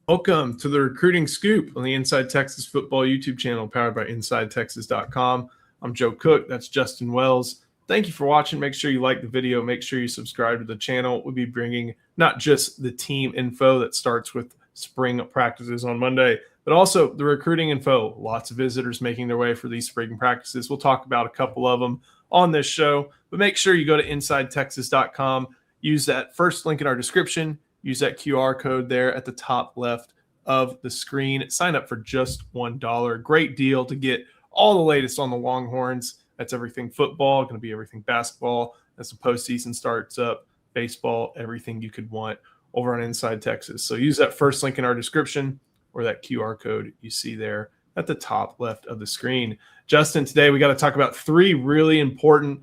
Welcome to the Recruiting Scoop on the Inside Texas Football YouTube channel powered by InsideTexas.com. I'm Joe Cook. That's Justin Wells. Thank you for watching. Make sure you like the video. Make sure you subscribe to the channel. We'll be bringing not just the team info that starts with spring practices on Monday, but also the recruiting info. Lots of visitors making their way for these spring practices. We'll talk about a couple of them on this show, but make sure you go to InsideTexas.com. Use that first link in our description. Use that QR code there at the top left of the screen. Sign up for just $1. Great deal to get all the latest on the Longhorns. That's everything football, going to be everything basketball as the postseason starts up, baseball, everything you could want over on Inside Texas. So use that first link in our description or that QR code you see there at the top left of the screen. Justin, today we got to talk about three really important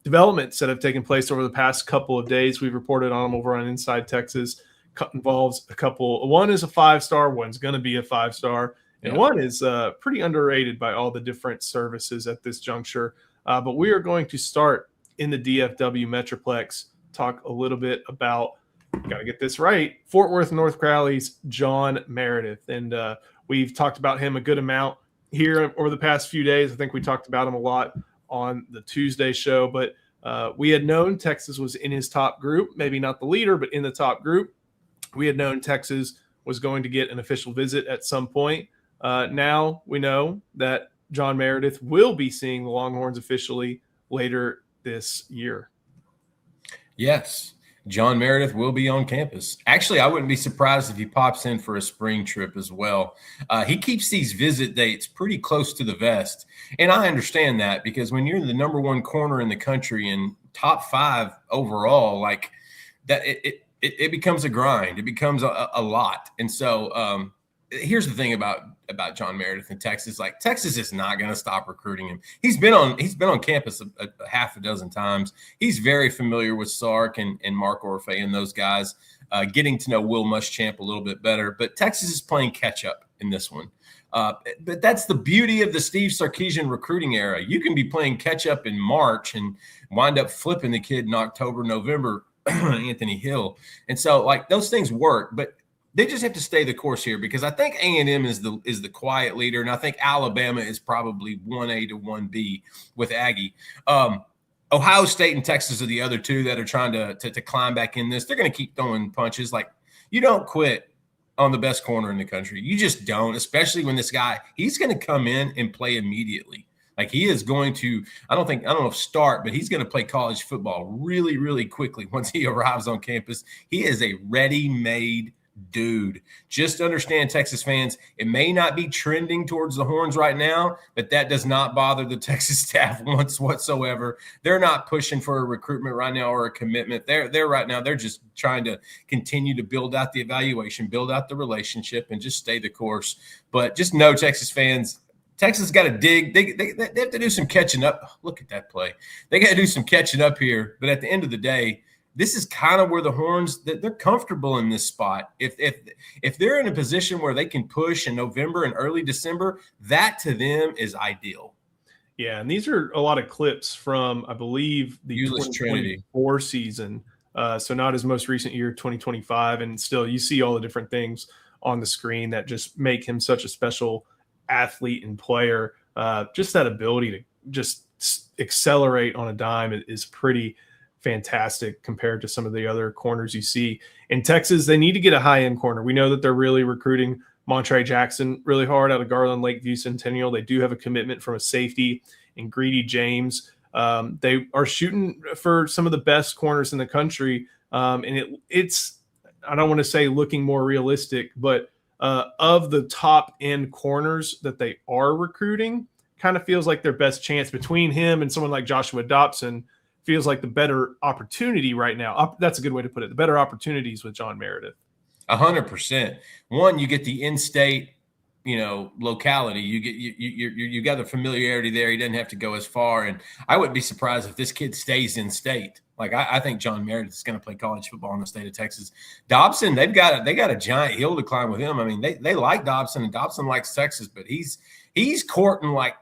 developments that have taken place over the past couple of days. We've reported on them over on Inside Texas. Involves a couple. One is a 5-star. One's going to be a 5-star. And one is pretty underrated by all the different services at this juncture. But we are going to start in the DFW Metroplex, talk a little bit about, got to get this right, Fort Worth North Crowley's John Meredith. And we've talked about him a good amount here over the past few days. I think we talked about him a lot on the Tuesday show, but we had known Texas was in his top group, maybe not the leader, but in the top group. We had known Texas was going to get an official visit at some point. Now we know that John Meredith will be seeing the Longhorns officially later this year. Yes, John Meredith will be on campus. Actually, I wouldn't be surprised if he pops in for a spring trip as well. He keeps these visit dates pretty close to the vest. And I understand that because when you're the number one corner in the country and top 5 overall, like that, it becomes a grind. It becomes a lot. And so here's the thing about John Meredith in Texas. Like, Texas is not going to stop recruiting him. He's been on campus a half a dozen times. He's very familiar with Sark and Mark Orfe and those guys, getting to know Will Muschamp a little bit better. But Texas is playing catch up in this one. But that's the beauty of the Steve Sarkisian recruiting era. You can be playing catch up in March and wind up flipping the kid in October, November, Anthony Hill. And so, like, those things work, but they just have to stay the course here because I think A&M is the quiet leader, and I think Alabama is probably 1A to 1B with Aggie. Ohio State and Texas are the other two that are trying to climb back in this. They're going to keep throwing punches. Like, you don't quit on the best corner in the country. You just don't, especially when this guy, he's going to come in and play immediately. Like, he is going to, I don't know if start, but he's going to play college football really, really quickly once he arrives on campus. He is a ready-made dude. Just understand, Texas fans, it may not be trending towards the Horns right now, but that does not bother the Texas staff once whatsoever. They're not pushing for a recruitment right now or a commitment. They're right now, they're just trying to continue to build out the evaluation, build out the relationship, and just stay the course. But just know, Texas fans, Texas got to dig. They have to do some catching up. Look at that play. They got to do some catching up here. But at the end of the day, this is kind of where the Horns, they're comfortable in this spot. If they're in a position where they can push in November and early December, that to them is ideal. Yeah, and these are a lot of clips from, I believe, the 2024 season. So not his most recent year, 2025. And still, you see all the different things on the screen that just make him such a special athlete and player. Just that ability to just accelerate on a dime is pretty fantastic compared to some of the other corners you see in Texas. They need to get a high-end corner. We know that they're really recruiting Montre Jackson really hard out of Garland Lakeview Centennial. They do have a commitment from a safety in Greedy James. They are shooting for some of the best corners in the country. And it's, I don't want to say looking more realistic, but of the top end corners that they are recruiting, kind of feels like their best chance between him and someone like Joshua Dobson. Feels like the better opportunity right now. That's a good way to put it. The better opportunities with John Meredith. 100%. One, you get the in-state, locality. You got the familiarity there. He doesn't have to go as far. And I wouldn't be surprised if this kid stays in state. Like, I think John Meredith is going to play college football in the state of Texas. Dobson, they got a giant hill to climb with him. I mean, they like Dobson, and Dobson likes Texas, but he's courting like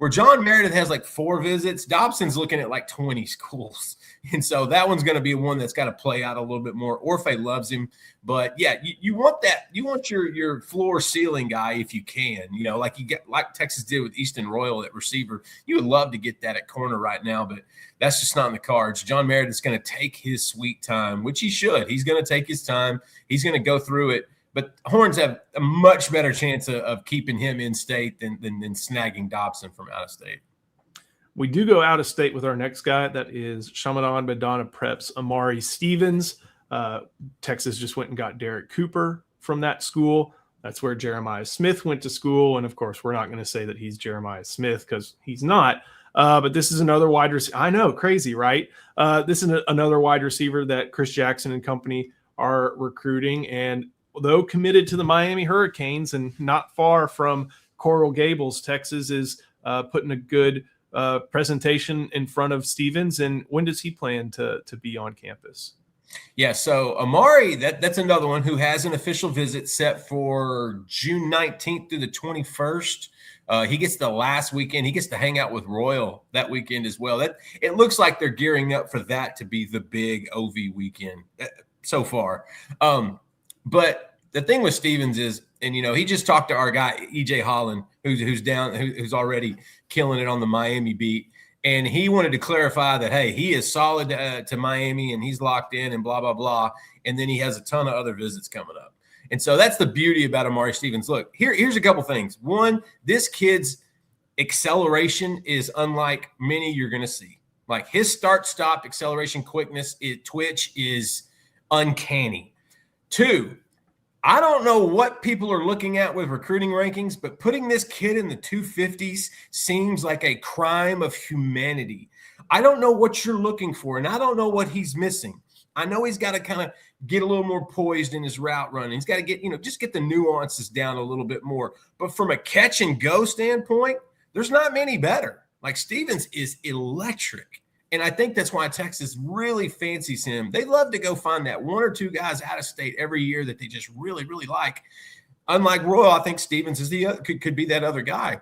Where John Meredith has like 4 visits, Dobson's looking at like 20 schools. And so that one's going to be one that's got to play out a little bit more. Orfe loves him. But yeah, you want that. You want your floor ceiling guy if you can, like you get like Texas did with Easton Royal at receiver. You would love to get that at corner right now, but that's just not in the cards. John Meredith's going to take his sweet time, which he should. He's going to take his time. He's going to go through it. But Horns have a much better chance of keeping him in state than snagging Dobson from out of state. We do go out of state with our next guy. That is Chaminade Madonna Prep's Amari Stevens. Texas just went and got Derek Cooper from that school. That's where Jeremiah Smith went to school. And of course, we're not going to say that he's Jeremiah Smith because he's not. But this is another wide receiver. I know, crazy, right? This is another wide receiver that Chris Jackson and company are recruiting. And though committed to the Miami Hurricanes and not far from Coral Gables, Texas is putting a good presentation in front of Stevens. And when does he plan to be on campus? Yeah, so Amari, that's another one who has an official visit set for June 19th through the 21st. He gets the last weekend. He gets to hang out with Royal that weekend as well. It looks like they're gearing up for that to be the big OV weekend so far. But the thing with Stevens is, and he just talked to our guy EJ Holland, who's already killing it on the Miami beat, and he wanted to clarify that hey, he is solid to Miami and he's locked in and blah blah blah, and then he has a ton of other visits coming up, and so that's the beauty about Amari Stevens. Look, here's a couple things. One, this kid's acceleration is unlike many you're going to see. Like his start-stop acceleration quickness, twitch is uncanny. 2, I don't know what people are looking at with recruiting rankings, but putting this kid in the 250s seems like a crime of humanity. I don't know what you're looking for, and I don't know what he's missing. I know he's got to kind of get a little more poised in his route running. He's got to get, just get the nuances down a little bit more. But from a catch and go standpoint, there's not many better. Like Stevens is electric. And I think that's why Texas really fancies him. They love to go find that 1 or 2 guys out of state every year that they just really, really like. Unlike Royal, I think Stevens is could be that other guy.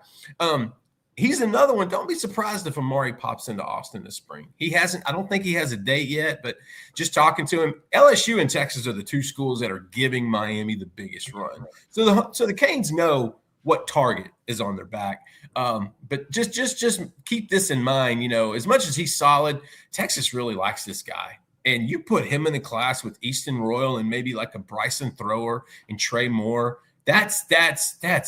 He's another one. Don't be surprised if Amari pops into Austin this spring. I don't think he has a date yet, but just talking to him, LSU and Texas are the 2 schools that are giving Miami the biggest run. So the Canes know what target is on their back. But just keep this in mind, as much as he's solid, Texas really likes this guy. And you put him in the class with Easton Royal and maybe like a Bryson Thrower and Trey Moore. That's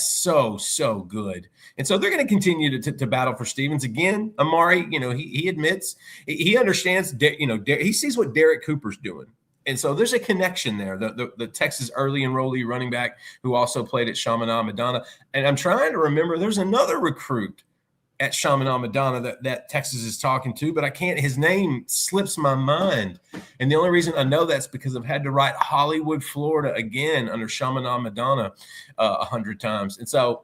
so good. And so they're going to continue to battle for Stevens. Again, Amari, he admits he understands, he sees what Derek Cooper's doing. And so there's a connection there. The Texas early enrollee running back who also played at Chaminade Madonna. And I'm trying to remember, there's another recruit at Chaminade Madonna that Texas is talking to, but I can't, his name slips my mind. And the only reason I know that's because I've had to write Hollywood, Florida again under Chaminade Madonna 100 times. And so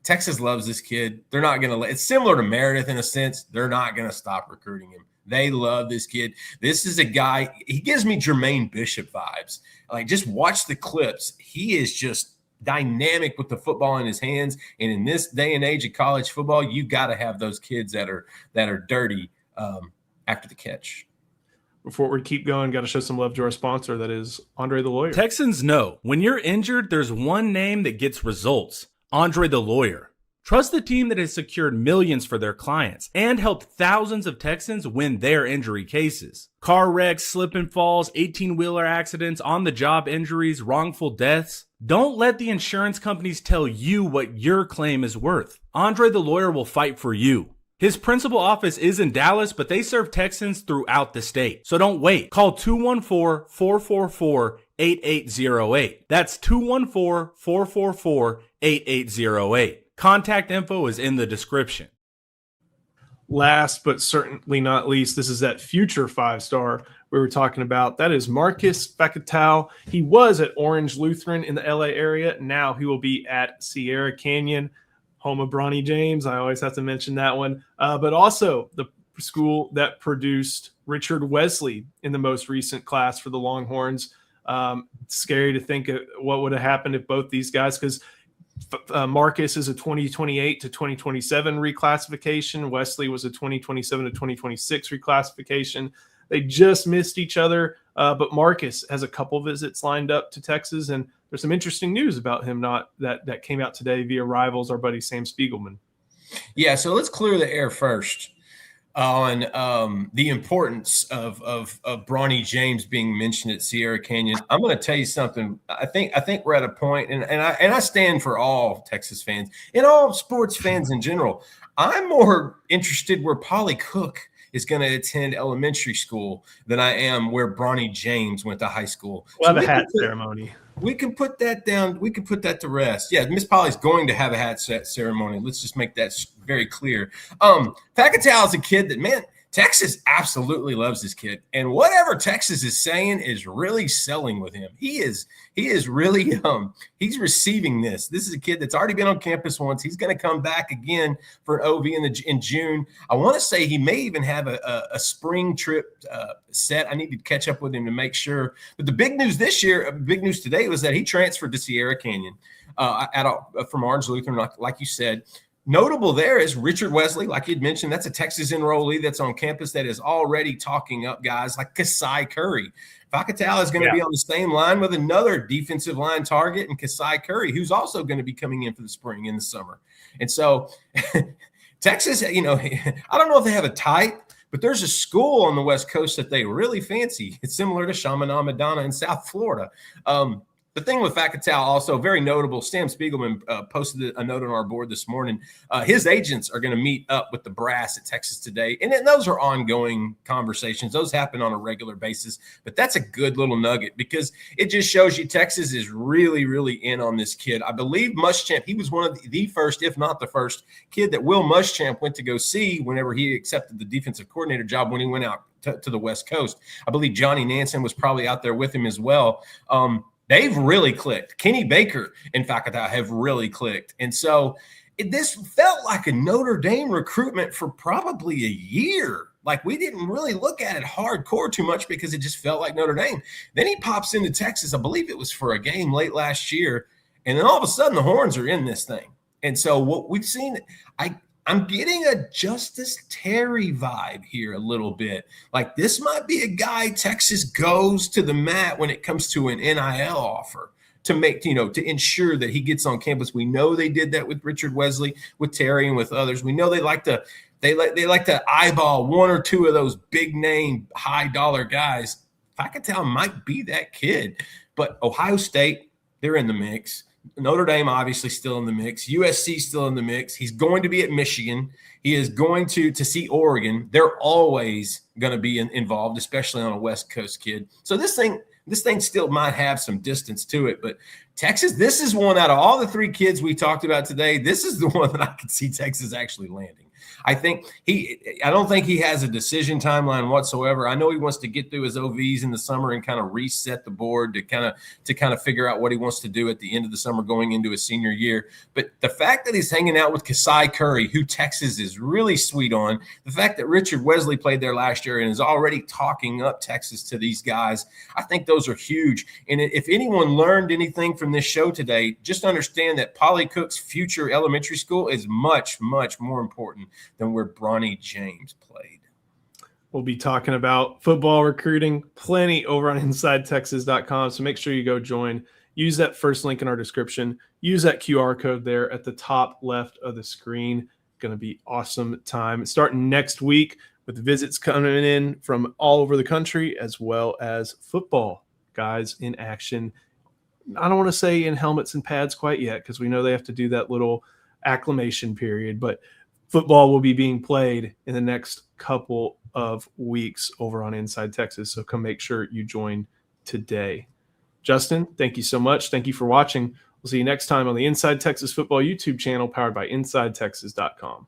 Texas loves this kid. They're not going to it's similar to Meredith in a sense. They're not going to stop recruiting him. They love this kid. This is a guy, he gives me Jermaine Bishop vibes. Like, just watch the clips. He is just dynamic with the football in his hands. And in this day and age of college football, you got to have those kids that are dirty after the catch. Before we keep going, got to show some love to our sponsor. That is Andre the Lawyer. Texans know when you're injured, there's one name that gets results. Andre the Lawyer. Trust the team that has secured millions for their clients and helped thousands of Texans win their injury cases. Car wrecks, slip and falls, 18-wheeler accidents, on-the-job injuries, wrongful deaths. Don't let the insurance companies tell you what your claim is worth. Andre the Lawyer will fight for you. His principal office is in Dallas, but they serve Texans throughout the state. So don't wait. Call 214-444-8808. That's 214-444-8808. Contact info is in the description. Last but certainly not least, this is that future 5-star we were talking about. That is Marcus Facatao. He was at Orange Lutheran in the LA area. Now he will be at Sierra Canyon, home of Bronny James. I always have to mention that one. But also the school that produced Richard Wesley in the most recent class for the Longhorns. Scary to think of what would have happened if both these guys, because Marcus is a 2028 to 2027 reclassification. Wesley was a 2027 to 2026 reclassification. They just missed each other, but Marcus has a couple visits lined up to Texas, and there's some interesting news about him that came out today via Rivals, our buddy Sam Spiegelman. Yeah, so let's clear the air first on the importance of Bronny James being mentioned at Sierra Canyon. I'm going to tell you something. I think we're at a point, and I stand for all Texas fans and all sports fans in general. I'm more interested where Polly Cook is going to attend elementary school than I am where Bronny James went to high school. We'll have a hat ceremony. We can put that down. We can put that to rest. Yeah, Miss Polly's going to have a hat ceremony. Let's just make that very clear. Pacatal is a kid that, man, Texas absolutely loves this kid. And whatever Texas is saying is really selling with him. He is really he's receiving this. This is a kid that's already been on campus once. He's going to come back again for an OV in June. I want to say he may even have a spring trip set. I need to catch up with him to make sure. But the big news this year, big news today, was that he transferred to Sierra Canyon from Orange Lutheran, like you said. Notable there is Richard Wesley, like you'd mentioned. That's a Texas enrollee that's on campus that is already talking up guys like Kasai Curry. Pacatal is going to be on the same line with another defensive line target, and Kasai Curry, who's also going to be coming in for the spring and the summer. And so Texas, I don't know if they have a type, but there's a school on the West Coast that they really fancy. It's similar to Chaminade Madonna in South Florida. The thing with Pacatal, also very notable, Sam Spiegelman posted a note on our board this morning. His agents are going to meet up with the brass at Texas today. And those are ongoing conversations. Those happen on a regular basis. But that's a good little nugget because it just shows you Texas is really, really in on this kid. I believe Muschamp, he was one of the first, if not the first, kid that Will Muschamp went to go see whenever he accepted the defensive coordinator job when he went out to the West Coast. I believe Johnny Nansen was probably out there with him as well. They've really clicked. Kenny Baker and Pacatal have really clicked. And so this felt like a Notre Dame recruitment for probably a year. Like we didn't really look at it hardcore too much because it just felt like Notre Dame. Then he pops into Texas. I believe it was for a game late last year. And then all of a sudden the Horns are in this thing. And so what we've seen, I'm getting a Justice Terry vibe here a little bit. Like this might be a guy Texas goes to the mat when it comes to an NIL offer to make, to ensure that he gets on campus. We know they did that with Richard Wesley, with Terry, and with others. We know they like to eyeball one or two of those big name, high dollar guys. Pacatal might be that kid, but Ohio State, they're in the mix. Notre Dame obviously still in the mix. USC still in the mix. He's going to be at Michigan. He is going to see Oregon. They're always going to be involved, especially on a West Coast kid. So this thing still might have some distance to it. But Texas, this is one out of all the three kids we talked about today. This is the one that I could see Texas actually landing. I don't think he has a decision timeline whatsoever. I know he wants to get through his OVs in the summer and kind of reset the board to kind of figure out what he wants to do at the end of the summer going into his senior year. But the fact that he's hanging out with Kasai Curry, who Texas is really sweet on, the fact that Richard Wesley played there last year and is already talking up Texas to these guys, I think those are huge. And if anyone learned anything from this show today, just understand that Polly Cook's future elementary school is much, much more important than where Bronny James played. We'll be talking about football recruiting plenty over on InsideTexas.com. So make sure you go join. Use that first link in our description. Use that QR code there at the top left of the screen. Going to be awesome time. Starting next week with visits coming in from all over the country, as well as football guys in action. I don't want to say in helmets and pads quite yet because we know they have to do that little acclimation period, but football will be being played in the next couple of weeks over on Inside Texas. So come make sure you join today. Justin, thank you so much. Thank you for watching. We'll see you next time on the Inside Texas Football YouTube channel powered by InsideTexas.com.